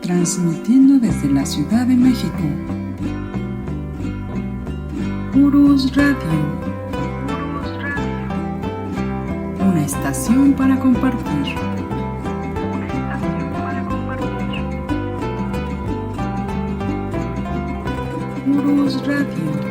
Transmitiendo desde la Ciudad de México. Urus Radio. Una estación para compartir. Urus Radio.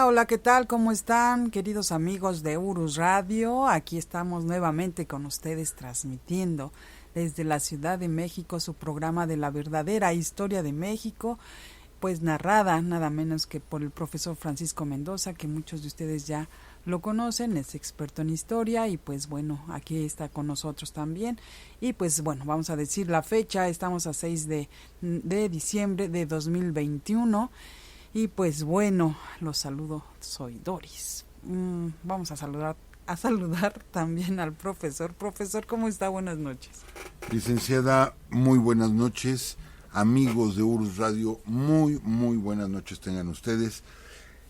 Hola, ¿qué tal? ¿Cómo están, queridos amigos de Urus Radio? Aquí estamos nuevamente con ustedes transmitiendo desde la Ciudad de México su programa de la verdadera historia de México, pues narrada nada menos que por el profesor Francisco Mendoza, que muchos de ustedes ya lo conocen, es experto en historia y pues bueno, aquí está con nosotros también. Y pues bueno, vamos a decir la fecha, estamos a 6 de diciembre de 2021. Y pues bueno, los saludo, soy Doris. Vamos a saludar también al profesor. Profesor, ¿cómo está? Buenas noches. Licenciada, muy buenas noches. Amigos de Urus Radio, muy buenas noches tengan ustedes.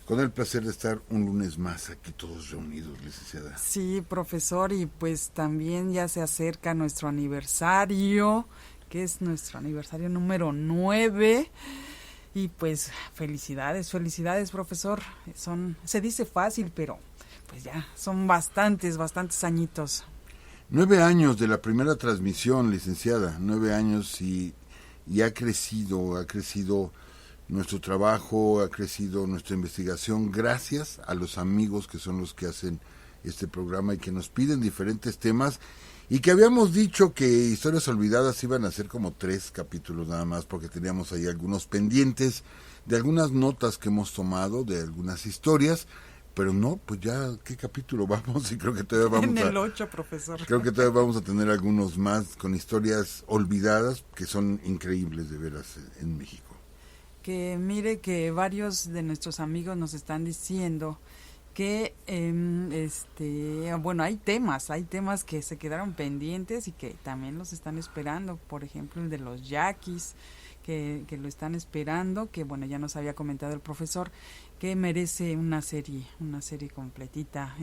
Con el placer de estar un lunes más aquí todos reunidos, licenciada. Sí, profesor, y pues también ya se acerca nuestro aniversario, que es nuestro aniversario número 9. Y pues felicidades, profesor. Se dice fácil, pero pues ya son bastantes añitos. 9 años de la primera transmisión, licenciada. 9 años y ha crecido nuestro trabajo, ha crecido nuestra investigación, gracias a los amigos que son los que hacen este programa y que nos piden diferentes temas. Y que habíamos dicho que Historias Olvidadas iban a ser como 3 capítulos nada más, porque teníamos ahí algunos pendientes de algunas notas que hemos tomado, de algunas historias, pero no, pues ya, ¿qué capítulo vamos? Y creo que todavía vamos en el 8, profesor. Creo que todavía vamos a tener algunos más con historias olvidadas, que son increíbles de veras en México. Que mire que varios de nuestros amigos nos están diciendo que bueno, hay temas que se quedaron pendientes y que también los están esperando, por ejemplo el de los yaquis, que lo están esperando, que bueno, ya nos había comentado el profesor que merece una serie completita,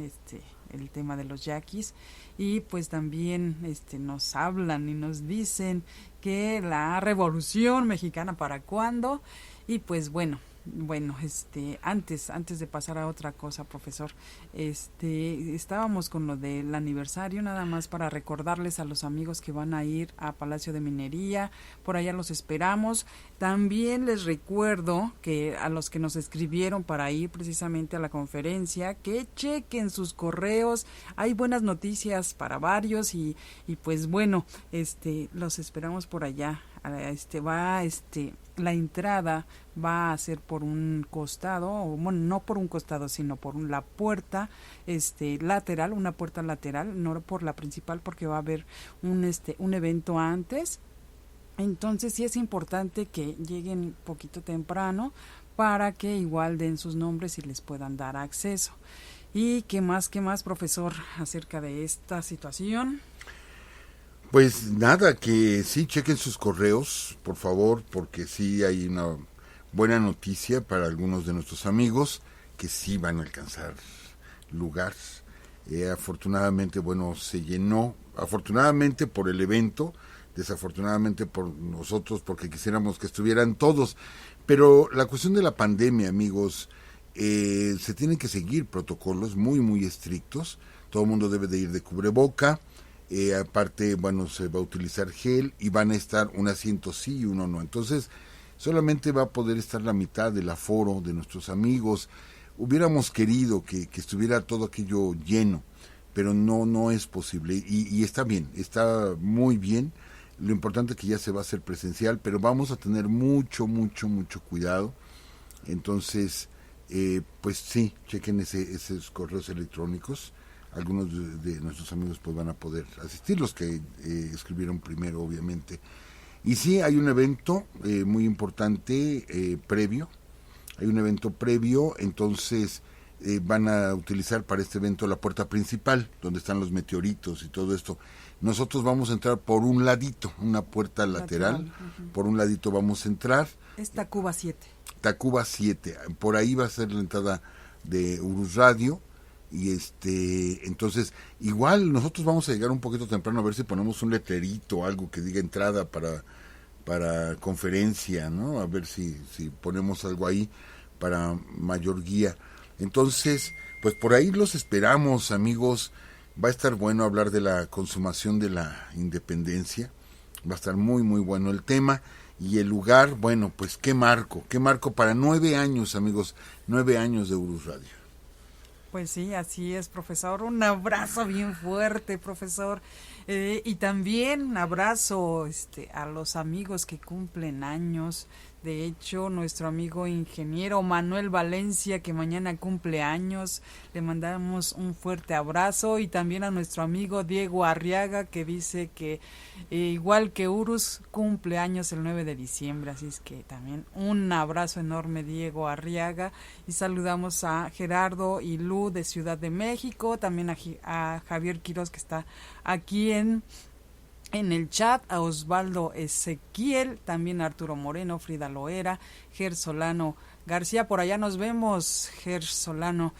el tema de los yaquis. Y pues también nos hablan y nos dicen que la Revolución Mexicana para cuándo. Y pues bueno, antes de pasar a otra cosa, profesor, estábamos con lo del aniversario, nada más para recordarles a los amigos que van a ir a Palacio de Minería, por allá los esperamos. También les recuerdo que a los que nos escribieron para ir precisamente a la conferencia, que chequen sus correos, hay buenas noticias para varios y pues bueno, los esperamos por allá. La entrada va a ser por un costado, o bueno, no por un costado, sino por la puerta lateral, una puerta lateral, no por la principal, porque va a haber un evento antes. Entonces sí es importante que lleguen poquito temprano para que igual den sus nombres y les puedan dar acceso. ¿Y qué más, profesor, acerca de esta situación? Pues nada, que sí chequen sus correos, por favor, porque sí hay una buena noticia para algunos de nuestros amigos que sí van a alcanzar lugar. Afortunadamente, bueno, se llenó, afortunadamente por el evento, desafortunadamente por nosotros, porque quisiéramos que estuvieran todos. Pero la cuestión de la pandemia, amigos, se tienen que seguir protocolos muy estrictos. Todo el mundo debe de ir de cubreboca. Aparte, bueno, se va a utilizar gel y van a estar un asiento sí y uno no. Entonces, solamente va a poder estar la mitad del aforo de nuestros amigos. Hubiéramos querido que estuviera todo aquello lleno, pero no es posible. Y está bien, está muy bien. Lo importante es que ya se va a hacer presencial, pero vamos a tener mucho cuidado. Entonces, pues sí, chequen esos correos electrónicos. Algunos de nuestros amigos pues van a poder asistir, los que escribieron primero, obviamente. Y sí, hay un evento muy importante previo. Hay un evento previo, entonces van a utilizar para este evento la puerta principal, donde están los meteoritos y todo esto. Nosotros vamos a entrar por un ladito, una puerta lateral. Por un ladito vamos a entrar. Es Tacuba 7. Tacuba 7, por ahí va a ser la entrada de Urus Radio. Y entonces, igual nosotros vamos a llegar un poquito temprano a ver si ponemos un letrerito, algo que diga entrada para conferencia, ¿no? A ver si ponemos algo ahí para mayor guía. Entonces, pues por ahí los esperamos, amigos. Va a estar bueno hablar de la consumación de la independencia. Va a estar muy, muy bueno el tema. Y el lugar, bueno, pues qué marco para 9 años, amigos, 9 años de Urus Radio. Pues sí, así es, profesor. Un abrazo bien fuerte, profesor. Y también un abrazo a los amigos que cumplen años. De hecho, nuestro amigo ingeniero Manuel Valencia, que mañana cumple años, le mandamos un fuerte abrazo. Y también a nuestro amigo Diego Arriaga, que dice que igual que Urus, cumple años el 9 de diciembre. Así es que también un abrazo enorme, Diego Arriaga. Y saludamos a Gerardo y Lu de Ciudad de México, también a Javier Quiroz, que está aquí en el chat, a Osvaldo Ezequiel, también a Arturo Moreno, Frida Loera, Ger Solano García, por allá nos vemos, Ger Solano,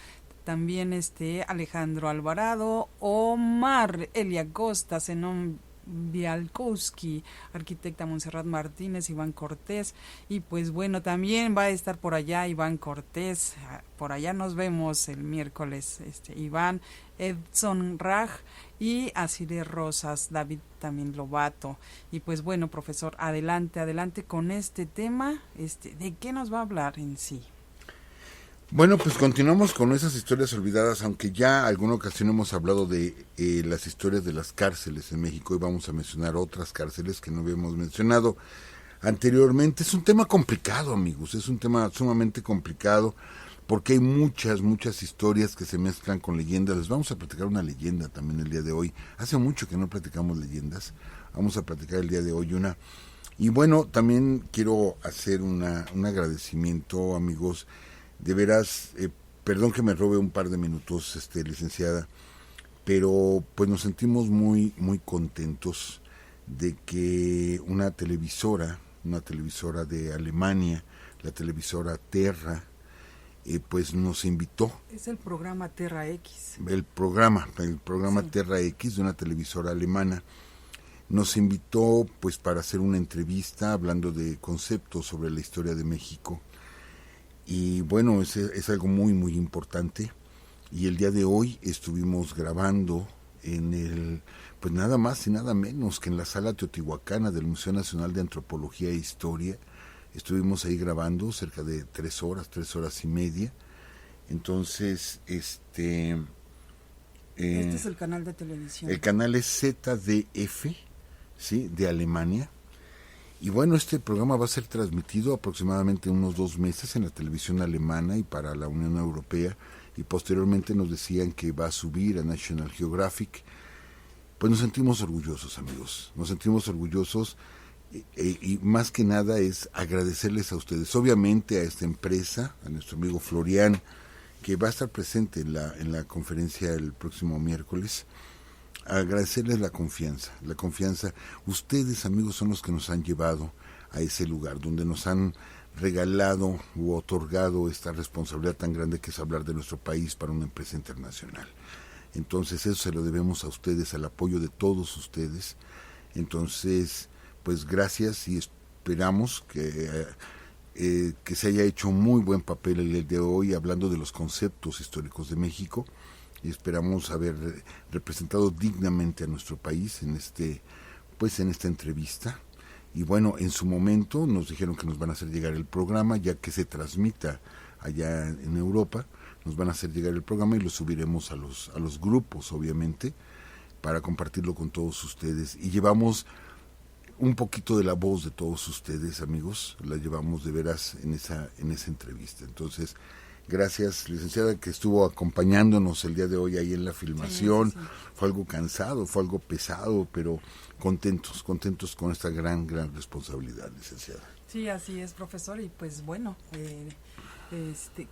también Alejandro Alvarado, Omar Elia Costa, Zenón Bialkowski, arquitecta Montserrat Martínez, Iván Cortés, y pues bueno, también va a estar por allá Iván Cortés, por allá nos vemos el miércoles, Iván, Edson Raj y Asire Rosas, David también Lobato. Y pues bueno, profesor, adelante con este tema. ¿De qué nos va a hablar en sí? Bueno, pues continuamos con esas historias olvidadas, aunque ya alguna ocasión hemos hablado de las historias de las cárceles en México, y vamos a mencionar otras cárceles que no habíamos mencionado anteriormente. Es un tema complicado, amigos, es un tema sumamente complicado, porque hay muchas historias que se mezclan con leyendas. Les vamos a platicar una leyenda también el día de hoy. Hace mucho que no platicamos leyendas, vamos a platicar el día de hoy una. Y bueno, también quiero hacer un agradecimiento, amigos, de veras, perdón que me robe un par de minutos, licenciada, pero pues nos sentimos muy, muy contentos de que una televisora de Alemania, la televisora Terra, pues nos invitó. Es el programa Terra X. El programa sí. Terra X, de una televisora alemana, nos invitó pues para hacer una entrevista hablando de conceptos sobre la historia de México. Y bueno, es algo muy, muy importante. Y el día de hoy estuvimos grabando pues nada más y nada menos que en la Sala Teotihuacana del Museo Nacional de Antropología e Historia. Estuvimos ahí grabando cerca de 3 horas y media. Entonces, este es el canal de televisión. El canal es ZDF, ¿sí? De Alemania. Y bueno, este programa va a ser transmitido aproximadamente unos 2 meses en la televisión alemana y para la Unión Europea, y posteriormente nos decían que va a subir a National Geographic. Pues nos sentimos orgullosos, amigos, nos sentimos orgullosos, y más que nada es agradecerles a ustedes, obviamente a esta empresa, a nuestro amigo Florian, que va a estar presente en la conferencia el próximo miércoles. Agradecerles la confianza. Ustedes, amigos, son los que nos han llevado a ese lugar, donde nos han regalado u otorgado esta responsabilidad tan grande que es hablar de nuestro país para una empresa internacional. Entonces eso se lo debemos a ustedes, al apoyo de todos ustedes. Entonces, pues gracias, y esperamos que se haya hecho muy buen papel el día de hoy hablando de los conceptos históricos de México, y esperamos haber representado dignamente a nuestro país en esta entrevista. Y bueno, en su momento nos dijeron que nos van a hacer llegar el programa, ya que se transmita allá en Europa, nos van a hacer llegar el programa y lo subiremos a los grupos, obviamente, para compartirlo con todos ustedes. Y llevamos un poquito de la voz de todos ustedes, amigos, la llevamos de veras en esa entrevista. Entonces, gracias, licenciada, que estuvo acompañándonos el día de hoy ahí en la filmación. Sí. Fue algo cansado, fue algo pesado, pero contentos con esta gran responsabilidad, licenciada. Sí, así es, profesor, y pues bueno,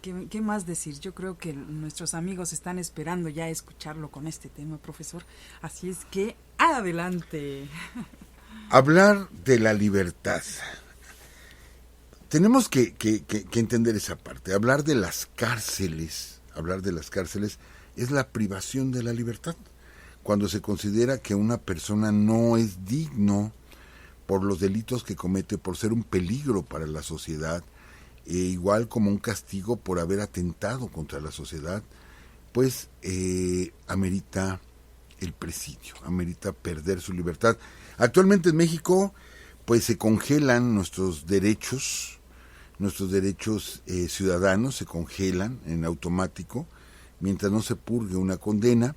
¿qué más decir? Yo creo que nuestros amigos están esperando ya escucharlo con este tema, profesor, así es que adelante. Hablar de la libertad. Tenemos que entender esa parte. Hablar de las cárceles hablar de las cárceles, es la privación de la libertad, cuando se considera que una persona no es digno por los delitos que comete, por ser un peligro para la sociedad, igual como un castigo por haber atentado contra la sociedad, pues amerita el presidio, amerita perder su libertad. Actualmente en México pues se congelan nuestros derechos ciudadanos se congelan en automático mientras no se purgue una condena.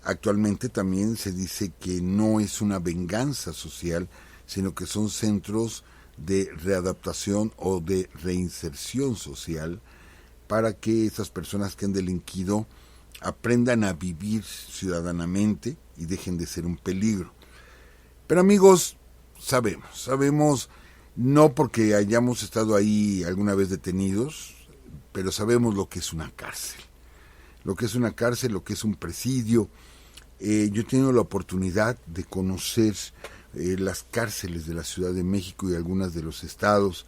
Actualmente también se dice que no es una venganza social, sino que son centros de readaptación o de reinserción social para que esas personas que han delinquido aprendan a vivir ciudadanamente y dejen de ser un peligro. Pero amigos, sabemos, no porque hayamos estado ahí alguna vez detenidos, pero sabemos lo que es una cárcel, lo que es un presidio. Yo he tenido la oportunidad de conocer las cárceles de la Ciudad de México y algunas de los estados.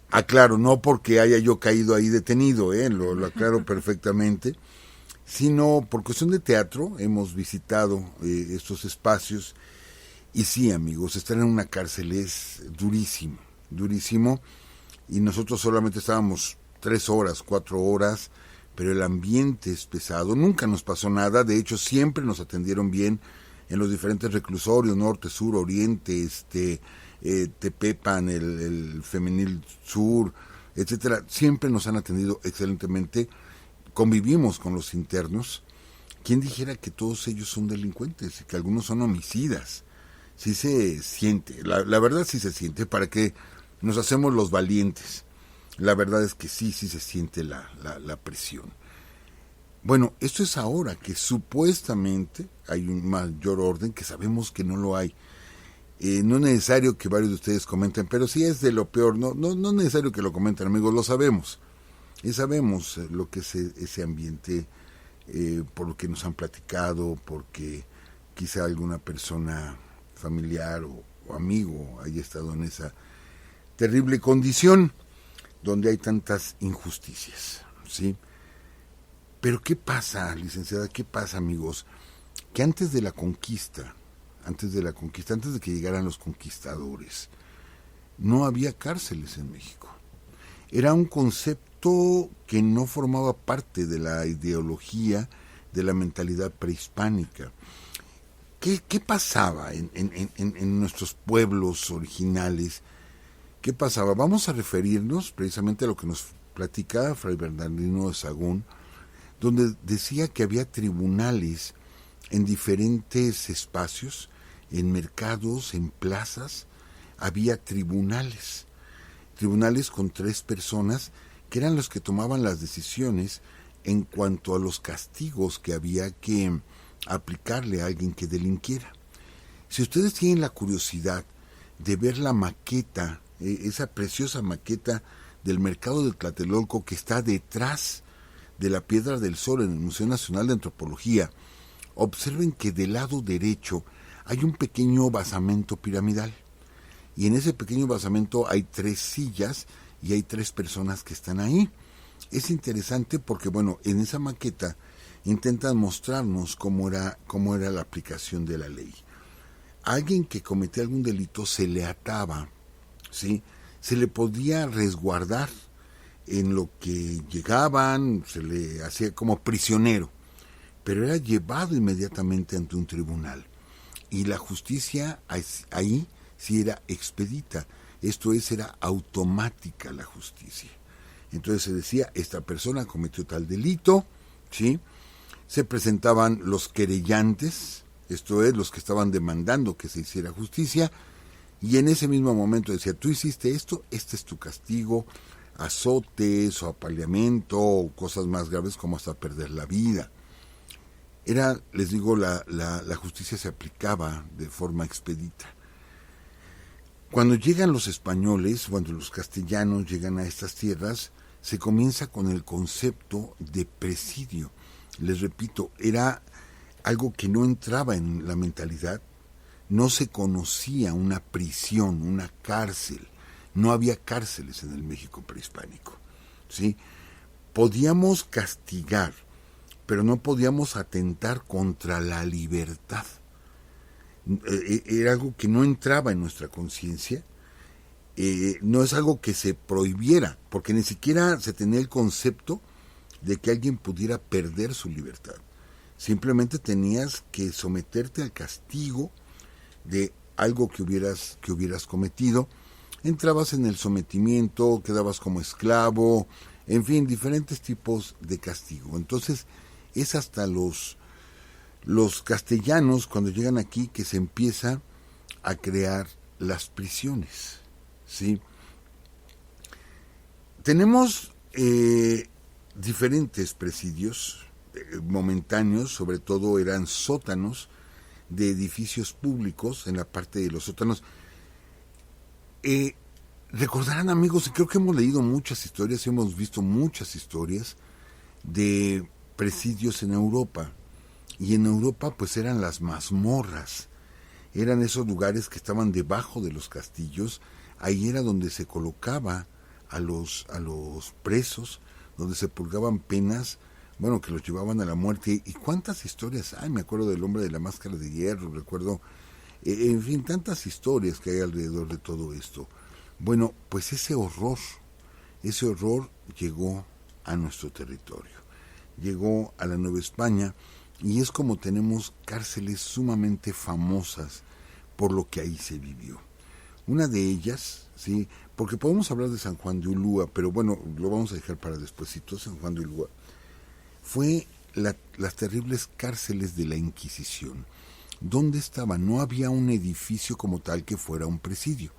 Aclaro, no porque haya yo caído ahí detenido, lo aclaro perfectamente, sino por cuestión de teatro hemos visitado estos espacios. Y sí, amigos, estar en una cárcel es durísimo, y nosotros solamente estábamos 3 horas, 4 horas, pero el ambiente es pesado. Nunca nos pasó nada, de hecho siempre nos atendieron bien en los diferentes reclusorios, norte, sur, oriente, Tepepan, el femenil sur, etcétera. Siempre nos han atendido excelentemente, convivimos con los internos. ¿Quién dijera que todos ellos son delincuentes y que algunos son homicidas? Sí se siente, la verdad sí se siente, para que nos hacemos los valientes. La verdad es que sí se siente la presión. Bueno, esto es ahora que supuestamente hay un mayor orden, que sabemos que no lo hay. No es necesario que varios de ustedes comenten, pero si es de lo peor, no es necesario que lo comenten, amigos, lo sabemos. Y sabemos lo que es ese ambiente, por lo que nos han platicado, porque quizá alguna persona familiar o amigo haya estado en esa terrible condición donde hay tantas injusticias, ¿sí? Pero ¿qué pasa, licenciada? ¿Qué pasa, amigos? Que antes de que llegaran los conquistadores, no había cárceles en México. Era un concepto que no formaba parte de la ideología, de la mentalidad prehispánica. ¿Qué pasaba en nuestros pueblos originales? ¿Qué pasaba? Vamos a referirnos precisamente a lo que nos platicaba Fray Bernardino de Sahagún, donde decía que había tribunales en diferentes espacios, en mercados, en plazas, había tribunales con 3 personas que eran los que tomaban las decisiones en cuanto a los castigos que había que aplicarle a alguien que delinquiera. Si ustedes tienen la curiosidad de ver la maqueta, esa preciosa maqueta del mercado de Tlatelolco que está detrás de la Piedra del Sol en el Museo Nacional de Antropología, observen que del lado derecho hay un pequeño basamento piramidal, y en ese pequeño basamento hay 3 sillas y hay 3 personas que están ahí. Es interesante porque, bueno, en esa maqueta intentan mostrarnos cómo era la aplicación de la ley. A alguien que cometía algún delito se le ataba, ¿sí? Se le podía resguardar en lo que llegaban, se le hacía como prisionero, pero era llevado inmediatamente ante un tribunal. Y la justicia ahí sí era expedita, esto es, era automática la justicia. Entonces se decía, esta persona cometió tal delito, ¿sí? Se presentaban los querellantes, esto es, los que estaban demandando que se hiciera justicia, y en ese mismo momento decía, tú hiciste esto, este es tu castigo, azotes o apaleamiento o cosas más graves como hasta perder la vida. Era, les digo, la justicia se aplicaba de forma expedita. Cuando llegan los españoles, cuando los castellanos llegan a estas tierras, se comienza con el concepto de presidio. Les repito, era algo que no entraba en la mentalidad. No se conocía una prisión, una cárcel. No había cárceles en el México prehispánico, ¿sí? podíamos castigar, pero no podíamos atentar contra la libertad. Era algo que no entraba en nuestra conciencia. No es algo que se prohibiera, porque ni siquiera se tenía el concepto de que alguien pudiera perder su libertad. Simplemente tenías que someterte al castigo de algo que hubieras cometido. Entrabas en el sometimiento, quedabas como esclavo, en fin, diferentes tipos de castigo. Entonces, es hasta los castellanos, cuando llegan aquí, que se empieza a crear las prisiones, ¿sí? Tenemos diferentes presidios momentáneos, sobre todo eran sótanos de edificios públicos. En la parte de los sótanos recordarán, amigos, y creo que hemos leído muchas historias, hemos visto muchas historias de presidios en Europa, y en Europa pues eran las mazmorras, eran esos lugares que estaban debajo de los castillos. Ahí era donde se colocaba a los presos, donde se purgaban penas, bueno, que los llevaban a la muerte. Y cuántas historias hay, me acuerdo del hombre de la máscara de hierro, recuerdo, en fin, tantas historias que hay alrededor de todo esto. Bueno, pues ese horror llegó a nuestro territorio, llegó a la Nueva España, y es como tenemos cárceles sumamente famosas por lo que ahí se vivió. Una de ellas, sí, porque podemos hablar de San Juan de Ulúa, pero bueno, lo vamos a dejar para despuesito. San Juan de Ulúa fue las terribles cárceles de la Inquisición. ¿Dónde estaba? No había un edificio como tal que fuera un presidio,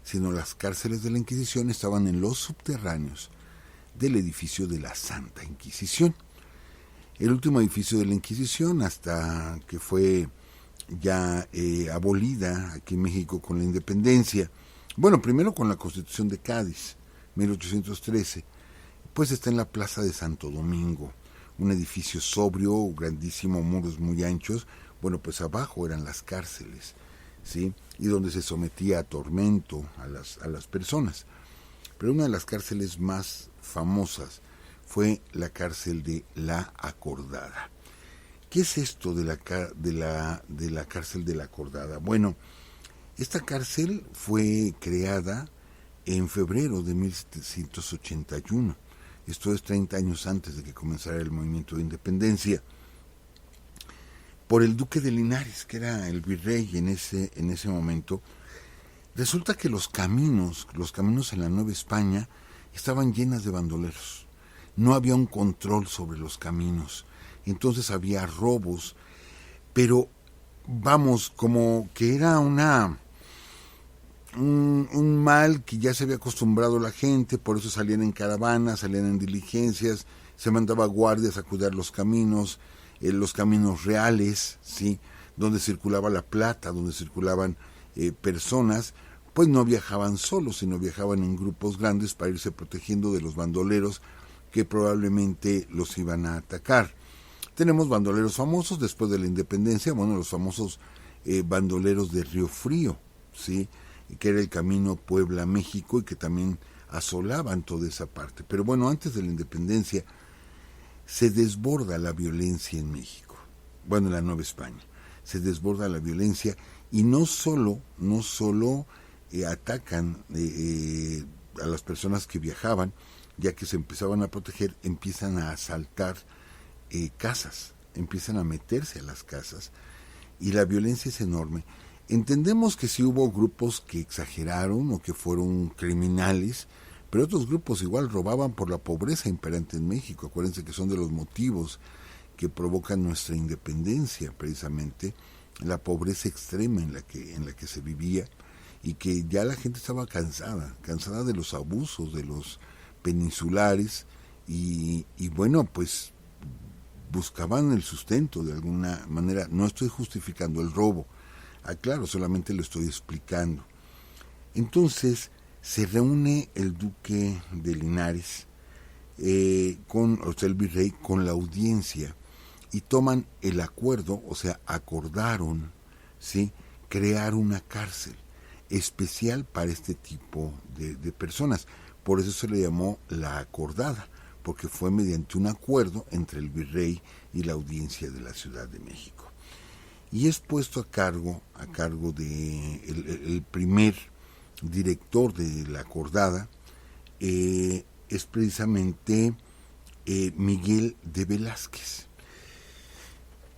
sino las cárceles de la Inquisición estaban en los subterráneos del edificio de la Santa Inquisición. El último edificio de la Inquisición, hasta que fue ya abolida aquí en México con la independencia, bueno, primero con la Constitución de Cádiz, 1813, pues está en la Plaza de Santo Domingo, un edificio sobrio, grandísimo, muros muy anchos. Bueno, pues abajo eran las cárceles, ¿sí? Y donde se sometía a tormento a las personas. Pero una de las cárceles más famosas fue la cárcel de La Acordada. ¿Qué es esto de la cárcel de La Acordada? Bueno, esta cárcel fue creada en febrero de 1781. Esto es 30 años antes de que comenzara el movimiento de independencia, por el duque de Linares, que era el virrey en ese momento. Resulta que los caminos en la Nueva España estaban llenas de bandoleros. No había un control sobre los caminos, entonces había robos, pero vamos, como que era un mal que ya se había acostumbrado la gente, por eso salían en caravanas, salían en diligencias, se mandaba guardias a cuidar los caminos reales, ¿sí? Donde circulaba la plata, donde circulaban personas, pues no viajaban solos, sino viajaban en grupos grandes para irse protegiendo de los bandoleros que probablemente los iban a atacar. Tenemos bandoleros famosos después de la independencia, bueno, los famosos bandoleros de Río Frío, ¿sí? Que era el camino Puebla-México, y que también asolaban toda esa parte. Pero bueno, antes de la independencia se desborda la violencia en México, bueno, en la Nueva España, se desborda la violencia, y no solo atacan a las personas que viajaban, ya que se empezaban a proteger, empiezan a asaltar casas, empiezan a meterse a las casas, y la violencia es enorme. Entendemos que sí hubo grupos que exageraron o que fueron criminales, pero otros grupos igual robaban por la pobreza imperante en México. Acuérdense que son de los motivos que provocan nuestra independencia, precisamente la pobreza extrema en la que se vivía, y que ya la gente estaba cansada de los abusos de los peninsulares, y bueno, pues buscaban el sustento de alguna manera. No estoy justificando el robo, aclaro, solamente lo estoy explicando. Entonces se reúne el duque de Linares el virrey, con la audiencia, y toman el acuerdo, o sea, acordaron, ¿sí?, crear una cárcel especial para este tipo de personas. Por eso se le llamó La Acordada, porque fue mediante un acuerdo entre el virrey y la audiencia de la Ciudad de México. Y es puesto a cargo de el primer director de la acordada, es precisamente Miguel de Velázquez.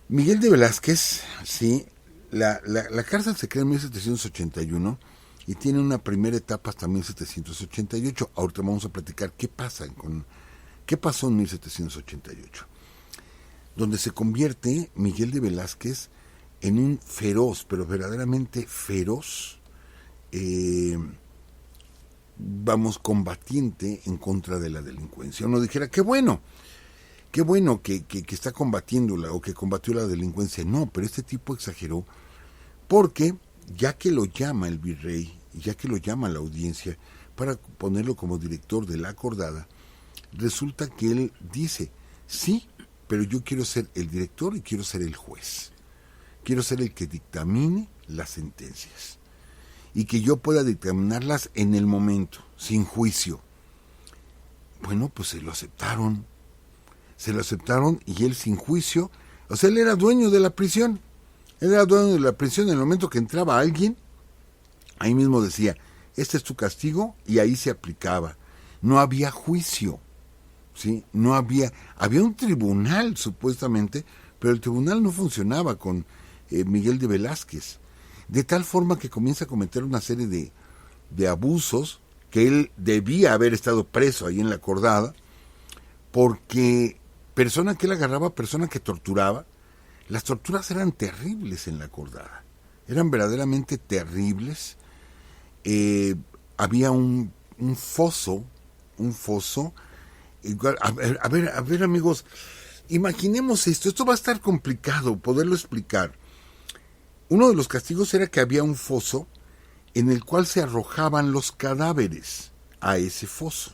Miguel de Velázquez, sí, la cárcel se crea en 1781 y tiene una primera etapa hasta 1788. Ahorita vamos a platicar qué pasó en 1788, donde se convierte Miguel de Velázquez en un feroz, pero verdaderamente feroz, combatiente en contra de la delincuencia. Uno dijera, qué bueno que está combatiéndola o que combatió la delincuencia. No, pero este tipo exageró, porque ya que lo llama el virrey, ya que lo llama la audiencia para ponerlo como director de la acordada, resulta que él dice, sí, pero yo quiero ser el director y quiero ser el juez. Quiero ser el que dictamine las sentencias y que yo pueda dictaminarlas en el momento, sin juicio. Bueno, pues se lo aceptaron y él sin juicio, o sea, él era dueño de la prisión. Él era dueño de la prisión en el momento que entraba alguien, ahí mismo decía, este es tu castigo, y ahí se aplicaba. No había juicio, ¿sí? Había un tribunal supuestamente, pero el tribunal no funcionaba con Miguel de Velázquez, de tal forma que comienza a cometer una serie de abusos, que él debía haber estado preso ahí en la acordada, porque persona que él agarraba, persona que torturaba, las torturas eran terribles en la acordada, eran verdaderamente terribles. Había un foso, igual, a ver amigos, imaginemos esto va a estar complicado poderlo explicar. Uno de los castigos era que había un foso en el cual se arrojaban los cadáveres a ese foso.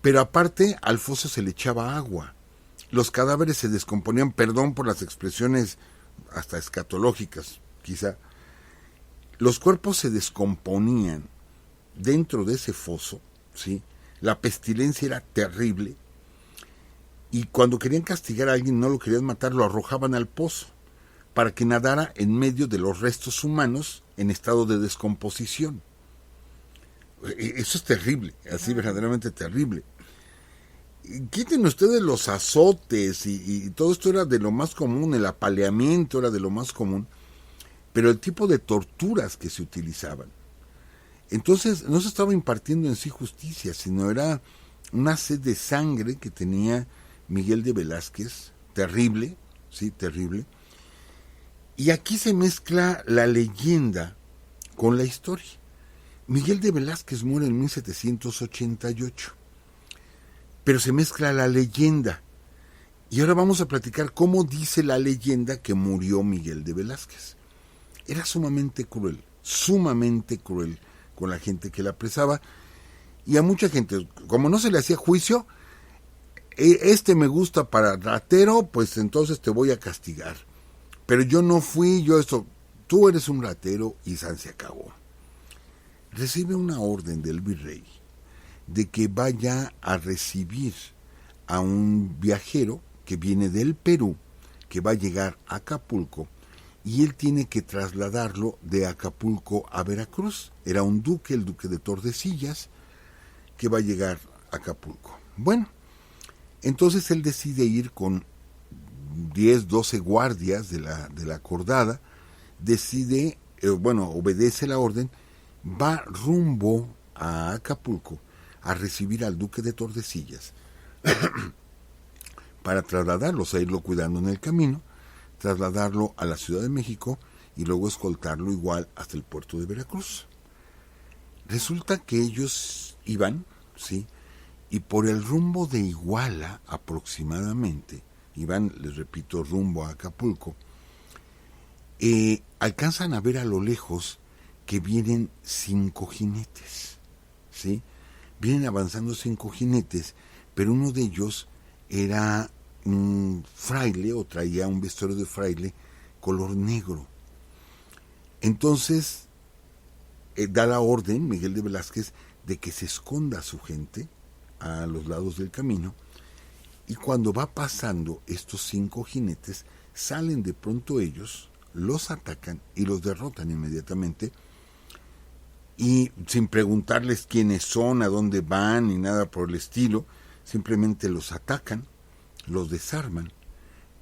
Pero aparte al foso se le echaba agua. Los cadáveres se descomponían, perdón por las expresiones hasta escatológicas, quizá. Los cuerpos se descomponían dentro de ese foso, ¿sí? La pestilencia era terrible. Y cuando querían castigar a alguien, no lo querían matar, lo arrojaban al pozo, para que nadara en medio de los restos humanos en estado de descomposición. Eso es terrible, así verdaderamente terrible. Quiten ustedes los azotes y todo esto era de lo más común, el apaleamiento era de lo más común, pero el tipo de torturas que se utilizaban. Entonces no se estaba impartiendo en sí justicia, sino era una sed de sangre que tenía Miguel de Velázquez, terrible, sí, terrible. Y aquí se mezcla la leyenda con la historia. Miguel de Velázquez muere en 1788, pero se mezcla la leyenda. Y ahora vamos a platicar cómo dice la leyenda que murió Miguel de Velázquez. Era sumamente cruel con la gente que la apresaba, y a mucha gente, como no se le hacía juicio, me gusta para ratero, pues entonces te voy a castigar. Pero yo no fui, tú eres un ratero y san se acabó. Recibe una orden del virrey de que vaya a recibir a un viajero que viene del Perú, que va a llegar a Acapulco, y él tiene que trasladarlo de Acapulco a Veracruz. Era un duque, el duque de Tordesillas, que va a llegar a Acapulco. Bueno, entonces él decide ir con 10, 12 guardias de la acordada, obedece la orden, va rumbo a Acapulco a recibir al duque de Tordesillas para trasladarlo, a irlo cuidando en el camino, trasladarlo a la Ciudad de México y luego escoltarlo igual hasta el puerto de Veracruz. Resulta que ellos iban, ¿sí? Y por el rumbo de Iguala aproximadamente, iban, les repito, rumbo a Acapulco, alcanzan a ver a lo lejos que vienen 5 jinetes, ¿sí? Vienen avanzando 5 jinetes, pero uno de ellos era un fraile, o traía un vestuario de fraile color negro. Entonces da la orden Miguel de Velázquez de que se esconda a su gente a los lados del camino, y cuando va pasando estos 5 jinetes, salen de pronto ellos, los atacan y los derrotan inmediatamente, y sin preguntarles quiénes son, a dónde van, ni nada por el estilo, simplemente los atacan, los desarman,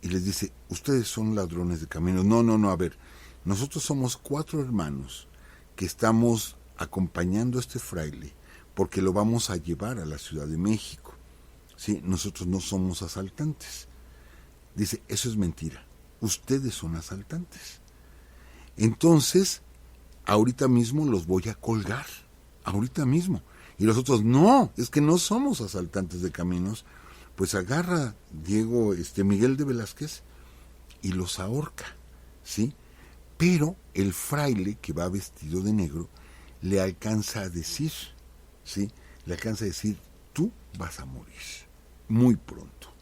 y les dice, ustedes son ladrones de caminos. No, a ver, nosotros somos 4 hermanos que estamos acompañando a este fraile, porque lo vamos a llevar a la Ciudad de México. ¿Sí? Nosotros no somos asaltantes. Dice, eso es mentira, ustedes son asaltantes. Entonces, ahorita mismo los voy a colgar, ahorita mismo. Y los otros, no, es que no somos asaltantes de caminos. Pues agarra Miguel de Velázquez y los ahorca, ¿sí? Pero el fraile, que va vestido de negro, le alcanza a decir, ¿sí? Le alcanza a decir, tú vas a morir muy pronto.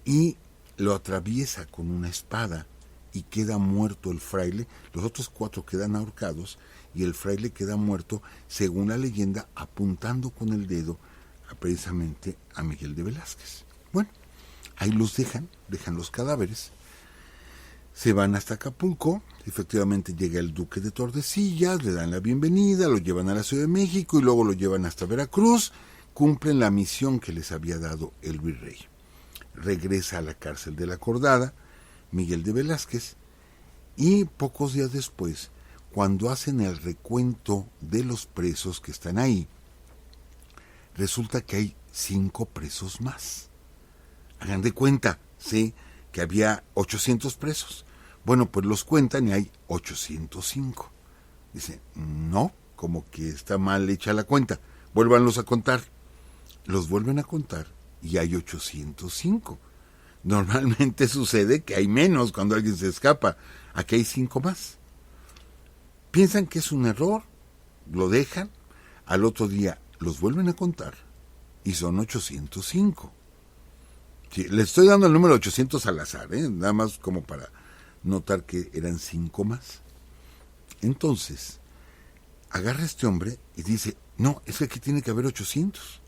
Y lo atraviesa con una espada y queda muerto el fraile. Los otros 4 quedan ahorcados y el fraile queda muerto, según la leyenda, apuntando con el dedo precisamente a Miguel de Velázquez. Bueno, ahí los dejan los cadáveres, se van hasta Acapulco, efectivamente llega el duque de Tordesillas, le dan la bienvenida, lo llevan a la Ciudad de México y luego lo llevan hasta Veracruz, cumplen la misión que les había dado el virrey. Regresa a la cárcel de la Acordada, Miguel de Velázquez, y pocos días después, cuando hacen el recuento de los presos que están ahí, resulta que hay 5 presos más. Hagan de cuenta, ¿sí?, que había 800 presos. Bueno, pues los cuentan y hay 805. Dicen, no, como que está mal hecha la cuenta. Vuélvanlos a contar. Los vuelven a contar y hay 805. Normalmente sucede que hay menos cuando alguien se escapa. Aquí hay 5 más. Piensan que es un error, lo dejan, al otro día los vuelven a contar y son 805. Sí, les estoy dando el número 800 al azar, nada más como para notar que eran 5 más. Entonces, agarra este hombre y dice, no, es que aquí tiene que haber 800.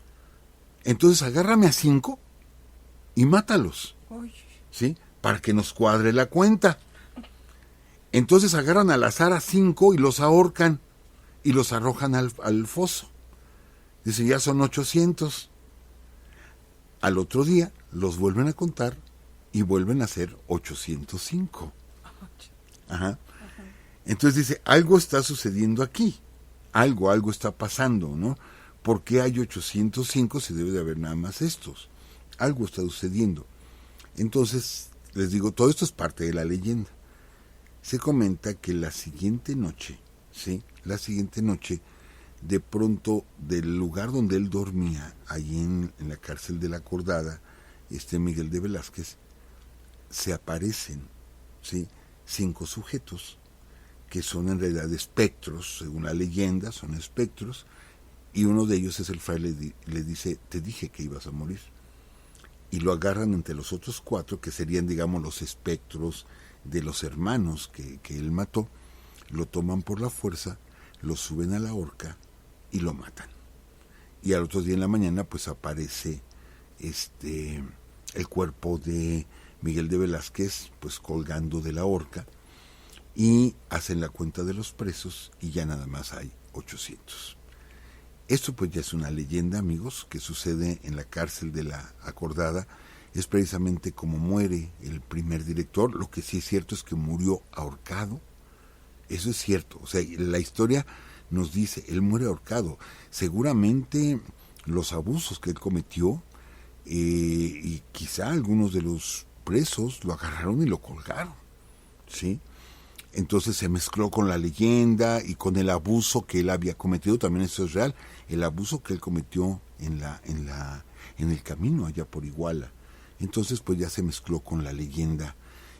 Entonces agárrame a 5 y mátalos, ¿sí?, para que nos cuadre la cuenta. Entonces agarran al azar a 5 y los ahorcan y los arrojan al foso. Dice, ya son 800. Al otro día los vuelven a contar y vuelven a ser 805. Ajá. Entonces dice, algo está sucediendo aquí. Algo está pasando, ¿no? ¿Por qué hay 805 si debe de haber nada más estos? Algo está sucediendo. Entonces, les digo, todo esto es parte de la leyenda. Se comenta que la siguiente noche, ¿sí?, de pronto, del lugar donde él dormía, allí en la cárcel de la Acordada, Miguel de Velázquez, se aparecen, ¿sí?, 5 sujetos, que son en realidad espectros, según la leyenda, son espectros, y uno de ellos es el fraile, le dice, te dije que ibas a morir. Y lo agarran entre los otros 4, que serían, digamos, los espectros de los hermanos que él mató, lo toman por la fuerza, lo suben a la horca y lo matan. Y al otro día en la mañana pues aparece el cuerpo de Miguel de Velázquez pues colgando de la horca, y hacen la cuenta de los presos y ya nada más hay 800. Esto pues ya es una leyenda, amigos, que sucede en la cárcel de la Acordada. Es precisamente como muere el primer director. Lo que sí es cierto es que murió ahorcado. Eso es cierto. O sea, la historia nos dice, él muere ahorcado. Seguramente los abusos que él cometió, y quizá algunos de los presos lo agarraron y lo colgaron, ¿sí? Entonces se mezcló con la leyenda y con el abuso que él había cometido. También eso es real, el abuso que él cometió en el camino allá por Iguala. Entonces pues ya se mezcló con la leyenda,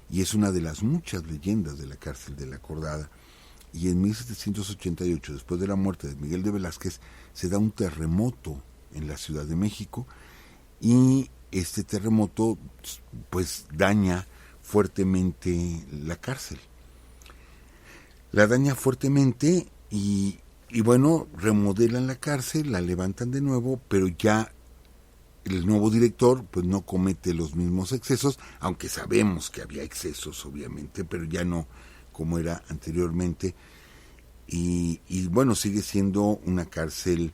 y es una de las muchas leyendas de la cárcel de la Acordada. Y en 1788, después de la muerte de Miguel de Velázquez, se da un terremoto en la Ciudad de México, y este terremoto pues daña fuertemente la cárcel. La daña fuertemente, y Y bueno, remodelan la cárcel, la levantan de nuevo, pero ya el nuevo director pues no comete los mismos excesos, aunque sabemos que había excesos obviamente, pero ya no como era anteriormente. Y bueno, sigue siendo una cárcel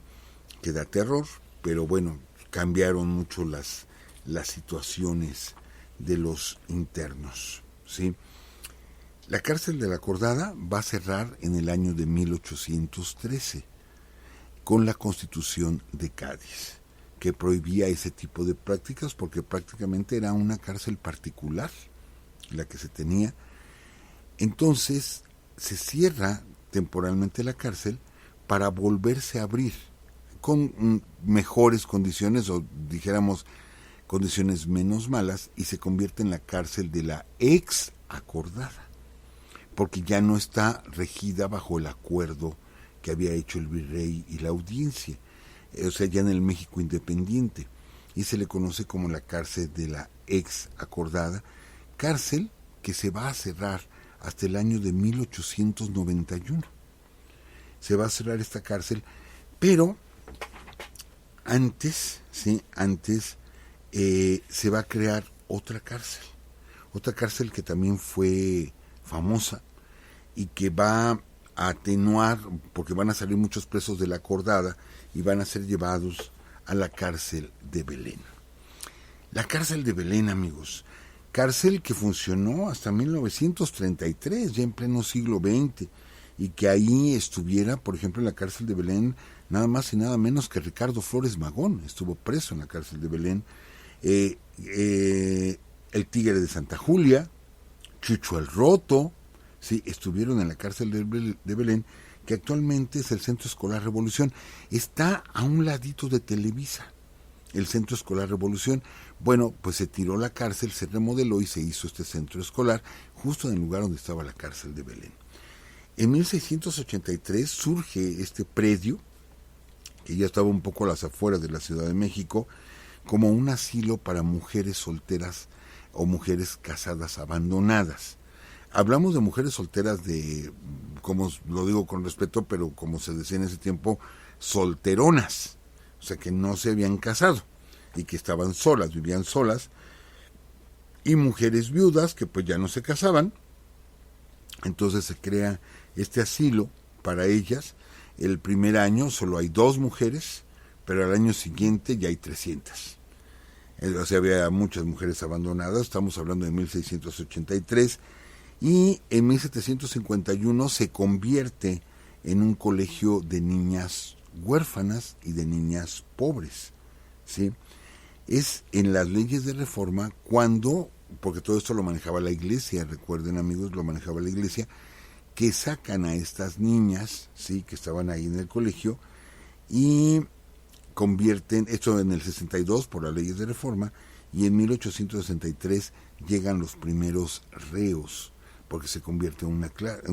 que da terror, pero bueno, cambiaron mucho las situaciones de los internos, ¿sí? La cárcel de la Acordada va a cerrar en el año de 1813 con la Constitución de Cádiz, que prohibía ese tipo de prácticas porque prácticamente era una cárcel particular la que se tenía. Entonces se cierra temporalmente la cárcel para volverse a abrir con mejores condiciones, o dijéramos condiciones menos malas, y se convierte en la cárcel de la ex Acordada, porque ya no está regida bajo el acuerdo que había hecho el virrey y la audiencia, o sea, ya en el México independiente, y se le conoce como la cárcel de la ex Acordada, cárcel que se va a cerrar hasta el año de 1891. Se va a cerrar esta cárcel, pero antes, ¿sí? Se va a crear otra cárcel que también fue famosa y que va a atenuar, porque van a salir muchos presos de la Acordada y van a ser llevados a la cárcel de Belén. La cárcel de Belén, amigos, cárcel que funcionó hasta 1933, ya en pleno siglo XX, y que ahí estuviera, por ejemplo, en la cárcel de Belén, nada más y nada menos que Ricardo Flores Magón, estuvo preso en la cárcel de Belén, el Tigre de Santa Julia, Chucho el Roto, sí, estuvieron en la cárcel de Belén, que actualmente es el Centro Escolar Revolución. Está a un ladito de Televisa, el Centro Escolar Revolución. Bueno, pues se tiró la cárcel, se remodeló y se hizo este centro escolar justo en el lugar donde estaba la cárcel de Belén. En 1683 surge este predio, que ya estaba un poco a las afueras de la Ciudad de México, como un asilo para mujeres solteras o mujeres casadas abandonadas. Hablamos de mujeres solteras de, como lo digo con respeto, pero como se decía en ese tiempo, solteronas, o sea que no se habían casado y que estaban solas, vivían solas, y mujeres viudas que pues ya no se casaban. Entonces se crea este asilo para ellas. El primer año solo hay 2 mujeres, pero al año siguiente ya hay 300. O sea, había muchas mujeres abandonadas, estamos hablando de 1683, y en 1751 se convierte en un colegio de niñas huérfanas y de niñas pobres, ¿sí? Es en las leyes de reforma cuando, porque todo esto lo manejaba la iglesia, recuerden amigos, lo manejaba la iglesia, que sacan a estas niñas, sí, que estaban ahí en el colegio, y convierten, esto en el 62 por las leyes de reforma, y en 1863 llegan los primeros reos, porque se convierte en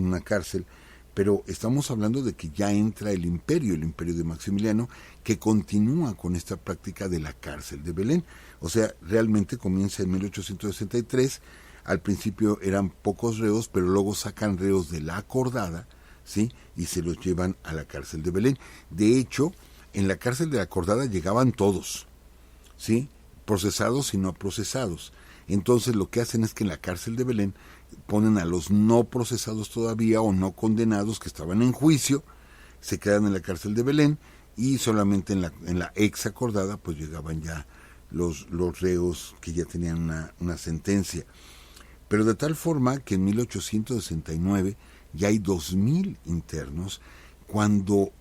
una cárcel, pero estamos hablando de que ya entra el imperio de Maximiliano, que continúa con esta práctica de la cárcel de Belén. O sea, realmente comienza en 1863, al principio eran pocos reos, pero luego sacan reos de la Acordada, ¿sí? Y se los llevan a la cárcel de Belén. De hecho, en la cárcel de la Acordada llegaban todos, ¿sí? Procesados y no procesados. Entonces lo que hacen es que en la cárcel de Belén ponen a los no procesados todavía o no condenados que estaban en juicio, se quedan en la cárcel de Belén, y solamente en la ex Acordada pues llegaban ya los reos que ya tenían una sentencia. Pero de tal forma que en 1869 ya hay 2,000 internos. Cuando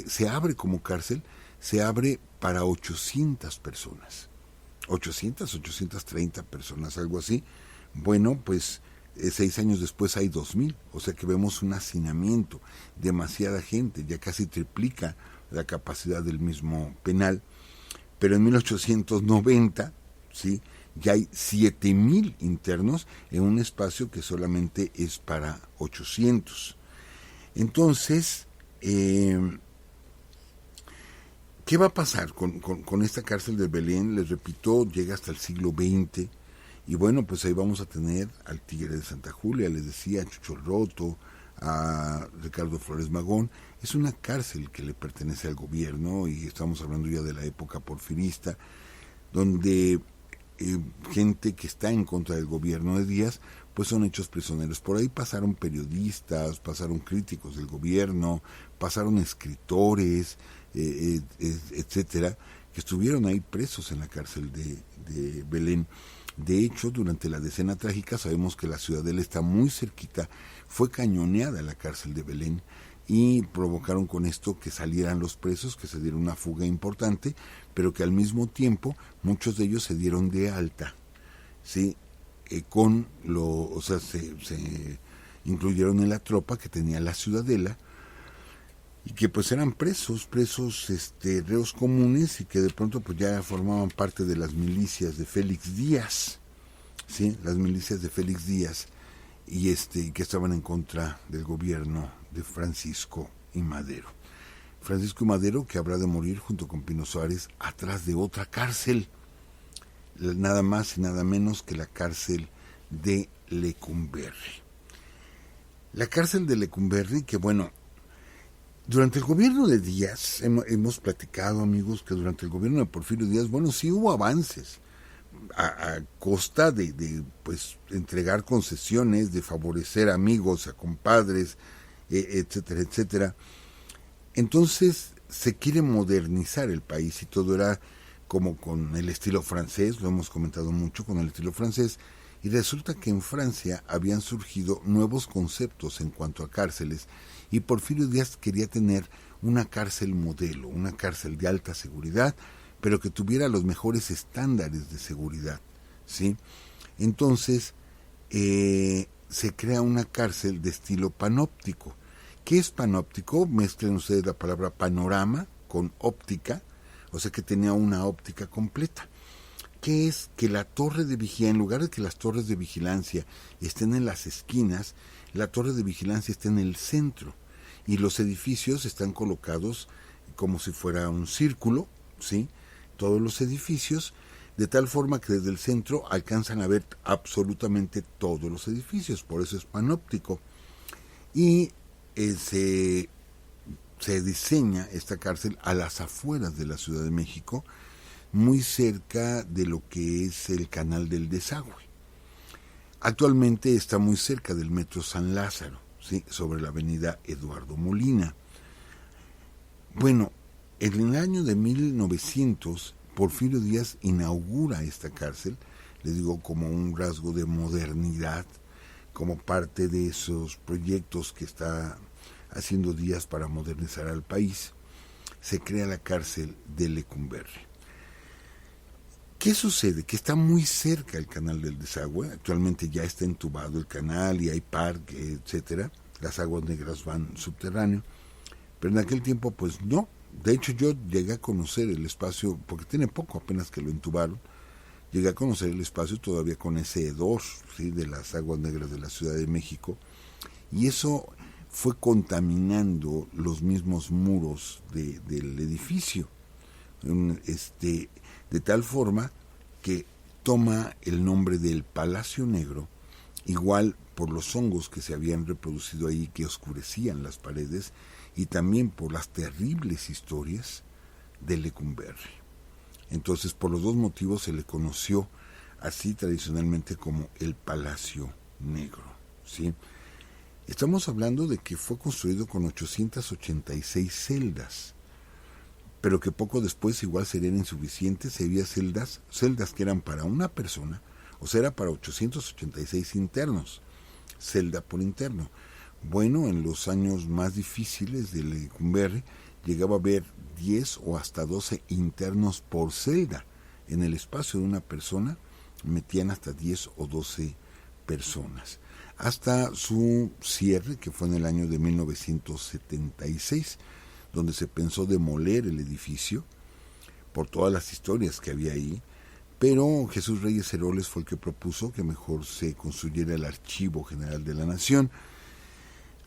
se abre como cárcel, se abre para 800 personas. 830 personas, algo así. Bueno, pues 6 años después hay 2,000, o sea que vemos un hacinamiento, demasiada gente, ya casi triplica la capacidad del mismo penal. Pero en 1890, ¿sí?, ya hay 7,000 internos en un espacio que solamente es para 800. Entonces, ¿qué va a pasar con esta cárcel de Belén? Les repito, llega hasta el siglo XX, y bueno, pues ahí vamos a tener al Tigre de Santa Julia, les decía, a Chucho el Roto, a Ricardo Flores Magón. Es una cárcel que le pertenece al gobierno, y estamos hablando ya de la época porfirista, donde gente que está en contra del gobierno de Díaz pues son hechos prisioneros. Por ahí pasaron periodistas, pasaron críticos del gobierno, pasaron escritores, etcétera, que estuvieron ahí presos en la cárcel de Belén. De hecho, durante la Decena Trágica sabemos que la Ciudadela está muy cerquita, fue cañoneada la cárcel de Belén, y provocaron con esto que salieran los presos, que se diera una fuga importante, pero que al mismo tiempo muchos de ellos se dieron de alta, ¿sí? Se incluyeron en la tropa que tenía la Ciudadela, y que pues eran presos, reos comunes, y que de pronto pues ya formaban parte de las milicias de Félix Díaz, ¿sí? Las milicias de Félix Díaz, y que estaban en contra del gobierno de Francisco I. Madero. Francisco I. Madero, que habrá de morir junto con Pino Suárez atrás de otra cárcel, nada más y nada menos que la cárcel de Lecumberri. La cárcel de Lecumberri, que bueno, durante el gobierno de Díaz, hemos platicado, amigos, que durante el gobierno de Porfirio Díaz, bueno, sí hubo avances, a costa de pues entregar concesiones, de favorecer amigos, a compadres, etcétera, etcétera. Entonces se quiere modernizar el país, y todo era como con el estilo francés, lo hemos comentado mucho, con el estilo francés, y resulta que en Francia habían surgido nuevos conceptos en cuanto a cárceles, y Porfirio Díaz quería tener una cárcel modelo, una cárcel de alta seguridad, pero que tuviera los mejores estándares de seguridad, ¿sí? Entonces se crea una cárcel de estilo panóptico. ¿Qué es panóptico? Mezclen ustedes la palabra panorama con óptica, o sea que tenía una óptica completa. ¿Qué es? Que la torre de vigilancia, en lugar de que las torres de vigilancia estén en las esquinas, la torre de vigilancia está en el centro, y los edificios están colocados como si fuera un círculo, ¿sí? Todos los edificios, de tal forma que desde el centro alcanzan a ver absolutamente todos los edificios, por eso es panóptico. Y se diseña esta cárcel a las afueras de la Ciudad de México, muy cerca de lo que es el Canal del Desagüe. Actualmente está muy cerca del Metro San Lázaro, ¿sí? Sobre la avenida Eduardo Molina. Bueno, en el año de 1900, Porfirio Díaz inaugura esta cárcel, le digo, como un rasgo de modernidad, como parte de esos proyectos que está haciendo Díaz para modernizar al país. Se crea la cárcel de Lecumberri. ¿Qué sucede? Que está muy cerca el Canal del Desagüe, actualmente ya está entubado el canal y hay parque, etcétera, las aguas negras van subterráneo, pero en aquel tiempo pues no. De hecho, yo llegué a conocer el espacio, porque tiene poco apenas que lo entubaron, llegué a conocer el espacio todavía con ese hedor, ¿sí? De las aguas negras de la Ciudad de México, y eso fue contaminando los mismos muros del edificio, de tal forma que toma el nombre del Palacio Negro, igual por los hongos que se habían reproducido ahí, que oscurecían las paredes, y también por las terribles historias de Lecumberri. Entonces, por los dos motivos se le conoció así tradicionalmente como el Palacio Negro, ¿sí? Estamos hablando de que fue construido con 886 celdas, pero que poco después igual serían insuficientes. Había celdas que eran para una persona, o sea, era para 886 internos, celda por interno. Bueno, en los años más difíciles de Lecumberri llegaba a haber 10 o hasta 12 internos por celda. En el espacio de una persona metían hasta 10 o 12 personas. Hasta su cierre, que fue en el año de 1976, donde se pensó demoler el edificio por todas las historias que había ahí, pero Jesús Reyes Heroles fue el que propuso que mejor se construyera el Archivo General de la Nación,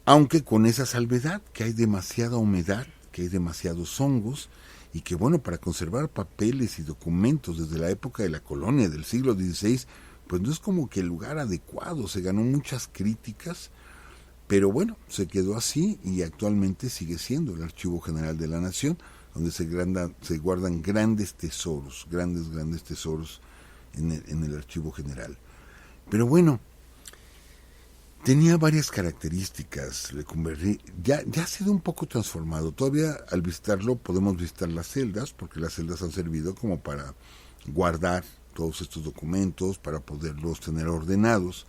aunque con esa salvedad, que hay demasiada humedad, que hay demasiados hongos, y que bueno, para conservar papeles y documentos desde la época de la colonia del siglo XVI, pues no es como que el lugar adecuado. Se ganó muchas críticas, Pero bueno, se quedó así y actualmente sigue siendo el Archivo General de la Nación, donde se guardan grandes tesoros, grandes tesoros en el Archivo General. Pero bueno, tenía varias características Lecumberri. Ya ha sido un poco transformado. Todavía al visitarlo podemos visitar las celdas, porque las celdas han servido como para guardar todos estos documentos, para poderlos tener ordenados.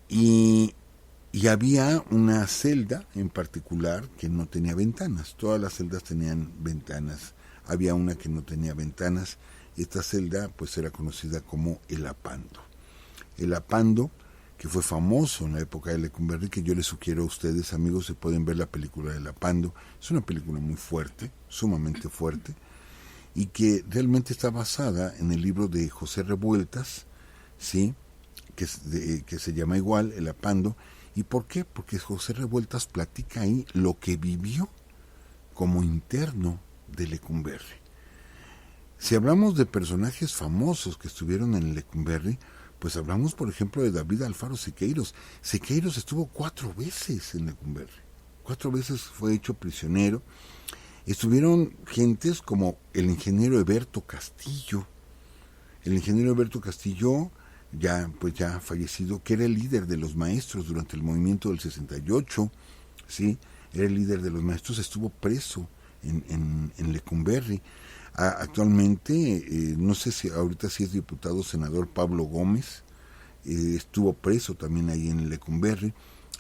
Y había una celda en particular que no tenía ventanas. Todas las celdas tenían ventanas. Había una que no tenía ventanas. Esta celda pues era conocida como el Apando. El Apando, que fue famoso en la época de Lecumberri, que yo les sugiero a ustedes, amigos, se pueden ver la película del Apando. Es una película muy fuerte, sumamente fuerte, y que realmente está basada en el libro de José Revueltas, ¿sí? que se llama igual, El Apando. ¿Y por qué? Porque José Revueltas platica ahí lo que vivió como interno de Lecumberri. Si hablamos de personajes famosos que estuvieron en Lecumberri, pues hablamos, por ejemplo, de David Alfaro Siqueiros. Siqueiros estuvo 4 veces en Lecumberri. 4 veces fue hecho prisionero. Estuvieron gentes como el ingeniero Eberto Castillo. El ingeniero Eberto Castillo, ya fallecido, que era el líder de los maestros durante el movimiento del 68, ¿sí? Era el líder de los maestros, estuvo preso en Lecumberri. Actualmente, no sé si ahorita sí es diputado senador Pablo Gómez, estuvo preso también ahí en Lecumberri.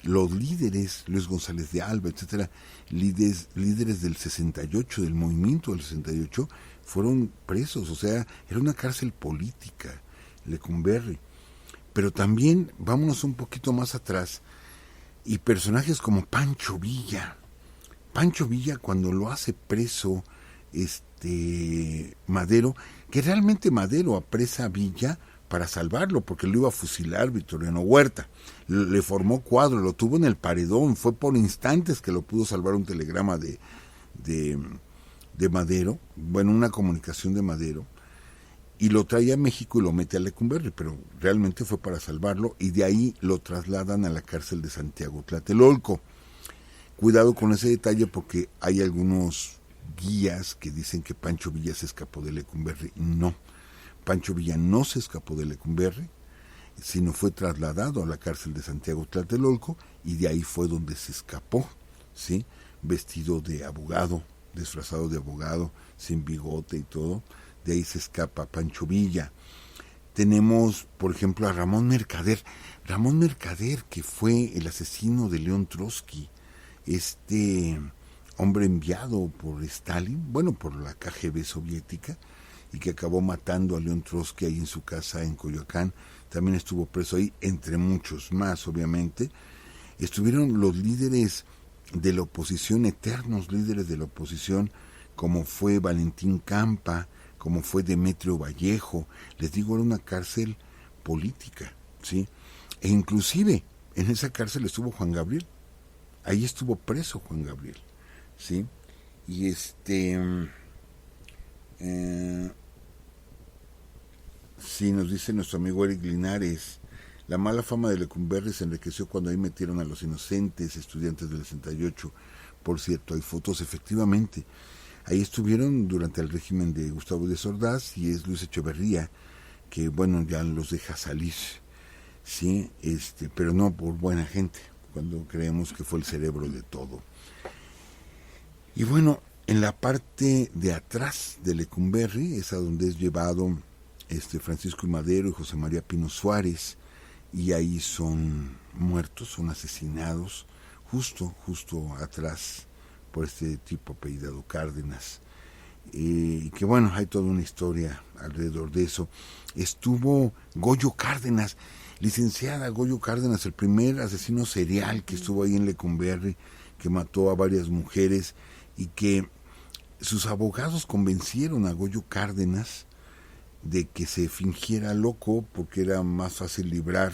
Los líderes, Luis González de Alba, etcétera, líderes del 68, del movimiento del 68, fueron presos. O sea, era una cárcel política, Lecumberri. Pero también, vámonos un poquito más atrás, y personajes como Pancho Villa. Pancho Villa, cuando lo hace preso Madero, que realmente Madero apresa a Villa para salvarlo, porque lo iba a fusilar Victoriano Huerta. Le formó cuadro, lo tuvo en el paredón, fue por instantes que lo pudo salvar un telegrama de Madero, bueno, una comunicación de Madero, y lo trae a México y lo mete a Lecumberri, pero realmente fue para salvarlo, y de ahí lo trasladan a la cárcel de Santiago Tlatelolco. Cuidado con ese detalle, porque hay algunos guías que dicen que Pancho Villa se escapó de Lecumberri. No, Pancho Villa no se escapó de Lecumberri, sino fue trasladado a la cárcel de Santiago Tlatelolco, y de ahí fue donde se escapó, ¿sí? Vestido de abogado, disfrazado de abogado, sin bigote y todo. De ahí se escapa Pancho Villa. Tenemos, por ejemplo, a Ramón Mercader. Ramón Mercader, que fue el asesino de León Trotsky, hombre enviado por Stalin, bueno, por la KGB soviética, y que acabó matando a León Trotsky ahí en su casa en Coyoacán. También estuvo preso ahí, entre muchos más, obviamente. Estuvieron los líderes de la oposición, eternos líderes de la oposición, como fue Valentín Campa, como fue Demetrio Vallejo. Les digo, era una cárcel política, ¿sí? E inclusive en esa cárcel estuvo Juan Gabriel. Ahí estuvo preso Juan Gabriel, ¿sí? Y sí, nos dice nuestro amigo Eric Linares, la mala fama de Lecumberri se enriqueció cuando ahí metieron a los inocentes estudiantes del 68. Por cierto, hay fotos, efectivamente. Ahí estuvieron durante el régimen de Gustavo Díaz Ordaz, y es Luis Echeverría, que bueno, ya los deja salir, ¿sí? Pero no por buena gente, cuando creemos que fue el cerebro de todo. Y bueno, en la parte de atrás de Lecumberri es a donde es llevado Francisco I. Madero y José María Pino Suárez, y ahí son muertos, son asesinados, justo atrás por este tipo apellidado Cárdenas. Y que bueno, hay toda una historia alrededor de eso. Estuvo Goyo Cárdenas, licenciada Goyo Cárdenas, el primer asesino serial que estuvo ahí en Lecumberri, que mató a varias mujeres, y que sus abogados convencieron a Goyo Cárdenas de que se fingiera loco, porque era más fácil librar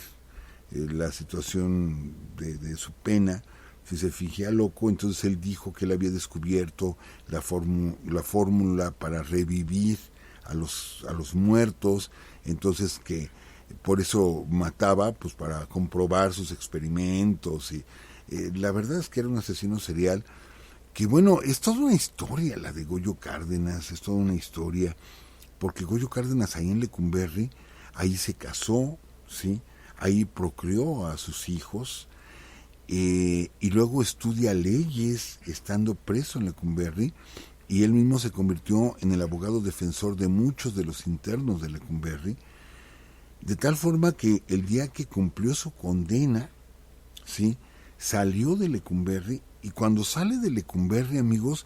la situación de su pena si se fingía loco. Entonces él dijo que él había descubierto la fórmula para revivir a los muertos, entonces que por eso mataba, pues para comprobar sus experimentos, y la verdad es que era un asesino serial, que bueno, es toda una historia la de Goyo Cárdenas, es toda una historia, porque Goyo Cárdenas ahí en Lecumberri, ahí se casó, ¿sí? Ahí procreó a sus hijos, y luego estudia leyes estando preso en Lecumberri, y él mismo se convirtió en el abogado defensor de muchos de los internos de Lecumberri, de tal forma que el día que cumplió su condena, ¿sí?, salió de Lecumberri, y cuando sale de Lecumberri, amigos,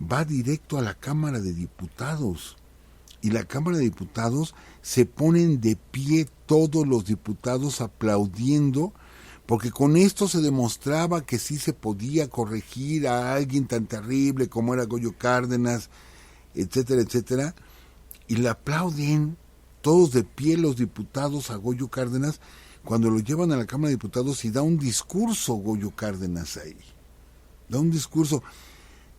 va directo a la Cámara de Diputados, y la Cámara de Diputados se ponen de pie todos los diputados aplaudiendo, porque con esto se demostraba que sí se podía corregir a alguien tan terrible como era Goyo Cárdenas, etcétera, etcétera, y le aplauden todos de pie los diputados a Goyo Cárdenas cuando lo llevan a la Cámara de Diputados, y da un discurso Goyo Cárdenas ahí. Da un discurso.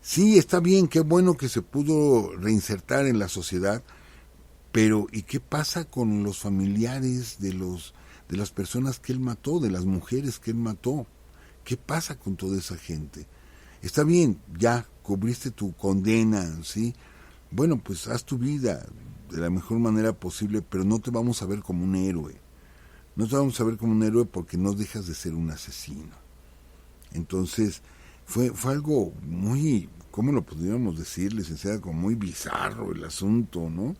Sí, está bien, qué bueno que se pudo reinsertar en la sociedad, pero ¿y qué pasa con los familiares de las personas que él mató, de las mujeres que él mató? ¿Qué pasa con toda esa gente? Está bien, ya cubriste tu condena, ¿sí? Bueno, pues haz tu vida de la mejor manera posible, pero no te vamos a ver como un héroe. No te vamos a ver como un héroe porque no dejas de ser un asesino. Entonces, fue algo muy, ¿cómo lo podríamos decir, licenciada? Como muy bizarro el asunto, ¿no?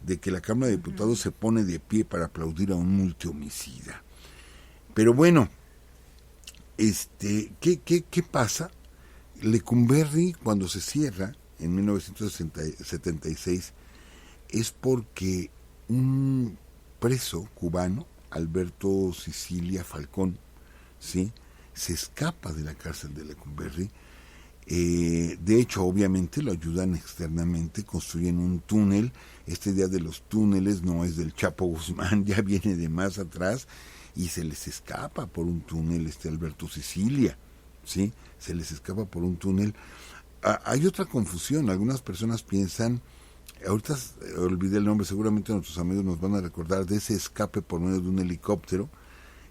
De que la Cámara de Diputados se pone de pie para aplaudir a un multihomicida. Pero bueno, ¿qué pasa? Lecumberri, cuando se cierra en 1976, es porque un preso cubano, Alberto Sicilia Falcón, ¿sí?, se escapa de la cárcel de Lecumberri. De hecho, obviamente lo ayudan externamente, construyen un túnel. Esta idea de los túneles no es del Chapo Guzmán, ya viene de más atrás, y se les escapa por un túnel Alberto Sicilia, ¿sí? Se les escapa por un túnel. Hay otra confusión, algunas personas piensan, ahorita olvidé el nombre, seguramente nuestros amigos nos van a recordar de ese escape por medio de un helicóptero.